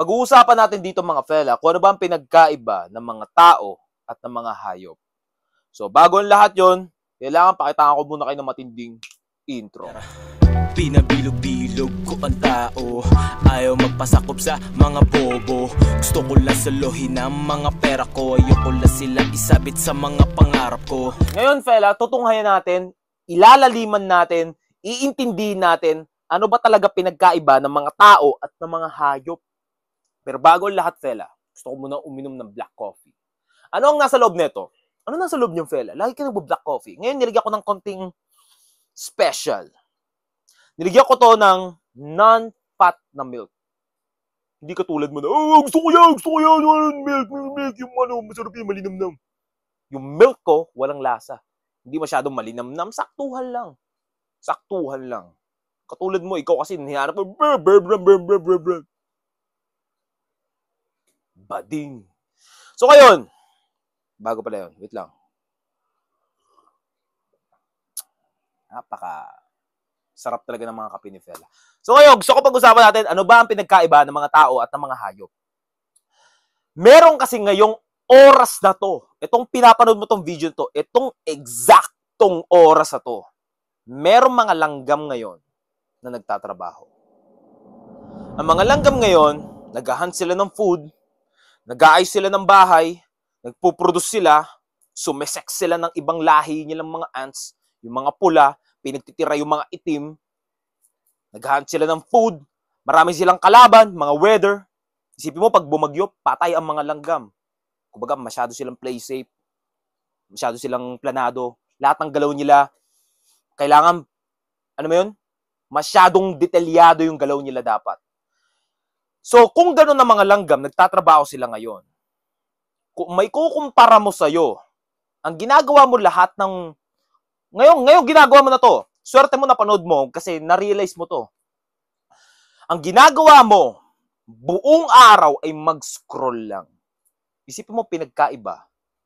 Pag-uusapan natin dito mga fella, kung ano ba ang pinagkaiba ng mga tao at ng mga hayop. So, bago ang lahat yon, kailangan pakitaan ko muna kayo ng matinding intro. Pinabilog-bilog ko ang tao, ayaw magpasakop sa mga bobo. Gusto ko lang saluhin ang mga pera ko, ayoko lang sila isabit sa mga pangarap ko. Ngayon fella, tutunghayan natin, ilalaliman natin, iintindihin natin ano ba talaga pinagkaiba ng mga tao at ng mga hayop. Pero bago ang lahat fella, gusto ko muna uminom ng black coffee. Ano ang nasa loob nito? Ano nasa loob niyong fella? Lagi ka nagbo-black coffee. Ngayon nilagyan ko ng konting special. Niligyan ko to ng non-fat na milk. Hindi katulad mo na, gusto ko yan, milk, yung masarap yung malinamnam. Yung milk ko, walang lasa. Hindi masyadong malinamnam, saktuhan lang. Saktuhan lang. Katulad mo, ikaw kasi hinihanap mo, bading. So, ngayon, bago pala yun, wait lang. Sarap talaga ng mga kape ni fella. So ngayon, gusto ko pag-usapan natin ano ba ang pinagkaiba ng mga tao at ng mga hayop. Meron kasi ngayong oras na to, itong pinapanood mo tong video to, itong eksaktong oras na to, merong mga langgam ngayon na nagtatrabaho. Ang mga langgam ngayon, nag-hunt sila ng food, nag-aayos sila ng bahay, nagpuproduce sila, sumisex sila ng ibang lahi nilang mga ants, yung mga pula, pinagtitira yung mga itim, naghahunt sila ng food, marami silang kalaban, mga weather. Isipin mo, pag bumagyo, patay ang mga langgam. Kumbaga, masyado silang play safe, masyado silang planado, lahat ng galaw nila, kailangan, ano mo yun? Masyadong detalyado yung galaw nila dapat. So, kung gano'n ang mga langgam, nagtatrabaho sila ngayon. Kung may kukumpara mo sa'yo, ang ginagawa mo lahat ng Ngayon ginagawa mo na to. Swerte mo napanood mo kasi na-realize mo to. Ang ginagawa mo, buong araw ay mag-scroll lang. Isipin mo pinagkaiba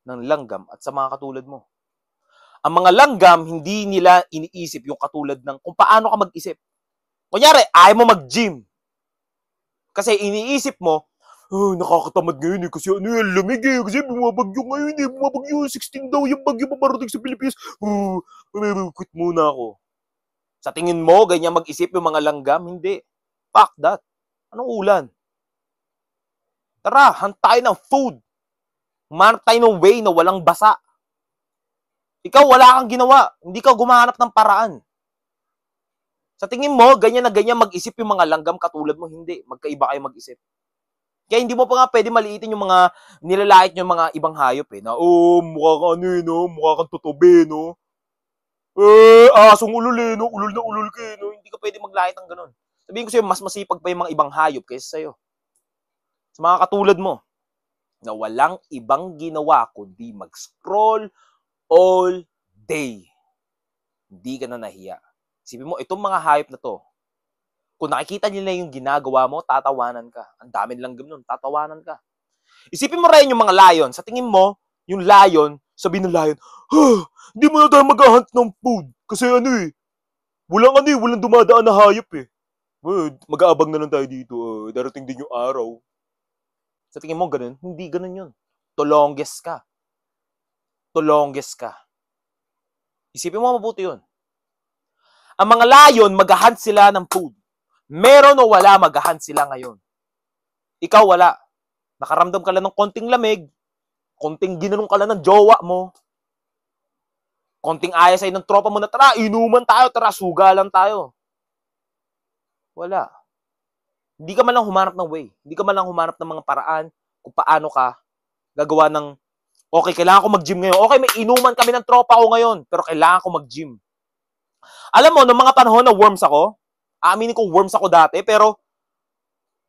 ng langgam at sa mga katulad mo. Ang mga langgam, hindi nila iniisip yung katulad ng kung paano ka mag-isip. Kunyari, ayaw mo mag-gym. Kasi iniisip mo, nakakatamad ngayon kasi lamig kasi bumabagyo ngayon bumabagyo, 16 daw yung bagyo paparating sa Pilipinas. Quit muna ako. Sa tingin mo, ganyan mag-isip yung mga langgam? Hindi. Fuck that. Anong ulan? Tara, hunt tayo ng food. Humanap tayo ng way na walang basa. Ikaw, wala kang ginawa. Hindi ka gumahanap ng paraan. Sa tingin mo, ganyan na ganyan mag-isip yung mga langgam katulad mo? Hindi. Magkaiba kayo mag-isip. Kaya hindi mo pa nga pwede maliitin yung mga nilalait yung mga ibang hayop eh. Na, mukha kang mukha kang tutubi, no? Asong ulol eh, no? Ulol na ulol ka eh, no? Hindi ka pwede maglait ng ganun. Sabihin ko sa'yo, mas masipag pa yung mga ibang hayop kaysa sa'yo. Sa mga katulad mo, na walang ibang ginawa kundi mag-scroll all day. Hindi ka na nahiya. Isipin mo, itong mga hayop na to, kung nakikita nila yung ginagawa mo, tatawanan ka. Ang dami nilang ganun, tatawanan ka. Isipin mo rin yung mga lion. Sa tingin mo, yung lion, sabihin ng lion, hindi mo na tayo mag-hunt ng food. Kasi walang dumadaan na hayop eh. Mag-aabang na lang tayo dito. Darating din yung araw. Sa tingin mo ganun? Hindi ganun yun. Tulongges ka. Isipin mo mabuti yun. Ang mga lion, mag-hunt sila ng food. Meron o wala, mag-hunt sila ngayon. Ikaw wala. Nakaramdam ka lang ng konting lamig, konting ginanong ka lang ng jowa mo, konting ayas ay ng tropa mo na, tara, inuman tayo, tara, sugalan tayo. Wala. Hindi ka man lang humanap ng way. Hindi ka man lang humanap ng mga paraan kung paano ka gagawa ng, okay, kailangan ko mag-gym ngayon. Okay, may inuman kami ng tropa ko ngayon, pero kailangan ko mag-gym. Alam mo, noong mga panahon na worms ako, aaminin ko worms ako dati, pero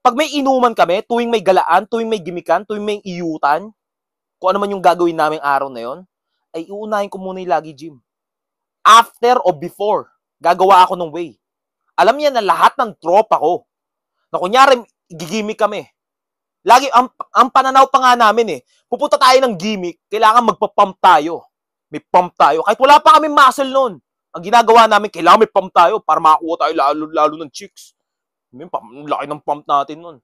pag may inuman kami, tuwing may galaan, tuwing may gimikan, tuwing may iyutan, kung ano man yung gagawin naming araw na yon, ay uunahin ko muna yung lagi gym. After o before, gagawa ako ng way. Alam niya na lahat ng tropa ko, na kunyari, gigimik kami. Lagi, ang pananaw pa nga namin pupunta tayo ng gimmick, kailangan magpa-pump tayo. May pump tayo. Kahit wala pa kami muscle noon. Ang ginagawa namin, kailangan may pump tayo para makakuha tayo lalo ng chicks. Laki ng pump natin nun.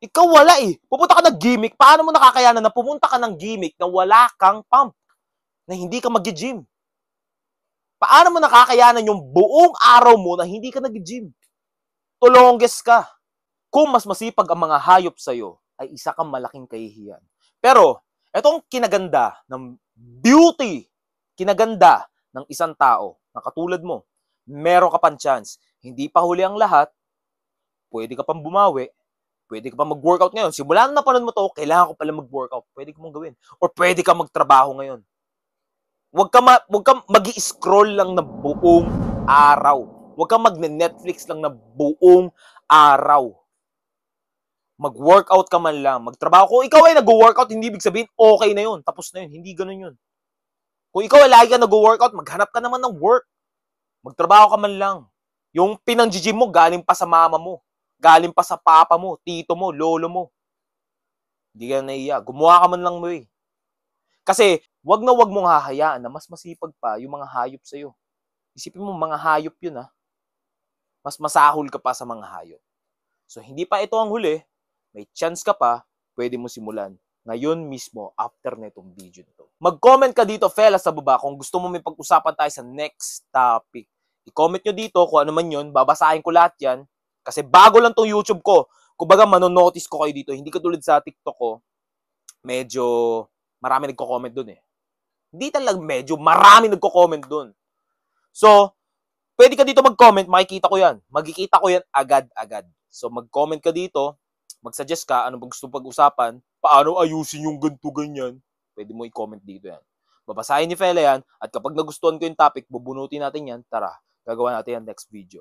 Ikaw wala eh. Pupunta ka ng gimmick. Paano mo nakakayanan na pumunta ka ng gimmick na wala kang pump? Na hindi ka mag-gym? Paano mo nakakayanan yung buong araw mo na hindi ka nag-gym? Tulongges ka. Kung mas masipag ang mga hayop sa'yo, ay isa kang malaking kahihiyan. Pero, etong kinaganda ng beauty, kinaganda ng isang tao na katulad mo, meron ka pang chance. Hindi pa huli ang lahat, pwede ka pang bumawi, pwede ka pang mag-workout ngayon. Simula na napanood mo to, kailangan ko pala mag-workout. Pwede ka mong gawin. Or pwede ka magtrabaho ngayon. Huwag ka mag-i-scroll lang na buong araw. Huwag ka magne-Netflix lang na buong araw. Mag-workout ka man lang. Magtrabaho. Kung ikaw ay nag-workout, hindi ibig sabihin, okay na yun. Tapos na yun. Hindi ganun yun. Kung ikaw ay lagi ka nag-workout, maghanap ka naman ng work. Magtrabaho ka man lang. Yung pinang-gym mo, galing pa sa mama mo. Galing pa sa papa mo, tito mo, lolo mo. Hindi ka naiya. Gumawa ka man lang mo eh. Kasi, wag mong hahayaan na mas masipag pa yung mga hayop sa'yo. Isipin mo, mga hayop yun ha. Mas masahol ka pa sa mga hayop. So, hindi pa ito ang huli. May chance ka pa, pwede mo simulan. Ngayon mismo, after na itong video nito. Mag-comment ka dito, fellas, sa baba kung gusto mo may pag-usapan tayo sa next topic. I-comment nyo dito kung ano man yun. Babasahin ko lahat yan. Kasi bago lang tong YouTube ko. Kumbaga, manonotice ko kayo dito. Hindi katulad sa TikTok ko. Medyo marami nagko-comment dun eh. Hindi talaga medyo marami nagko-comment dun. So, pwede ka dito mag-comment, makikita ko yan. Magkikita ko yan agad-agad. So, mag-comment ka dito, mag-suggest ka, ano bang gusto pag-usapan, paano ayusin yung ganito, ganyan. Pwede mo i-comment dito yan. Babasahin ni Fela yan, at kapag nagustuhan ko yung topic, bubunutin natin yan, tara, gagawa natin yan next video.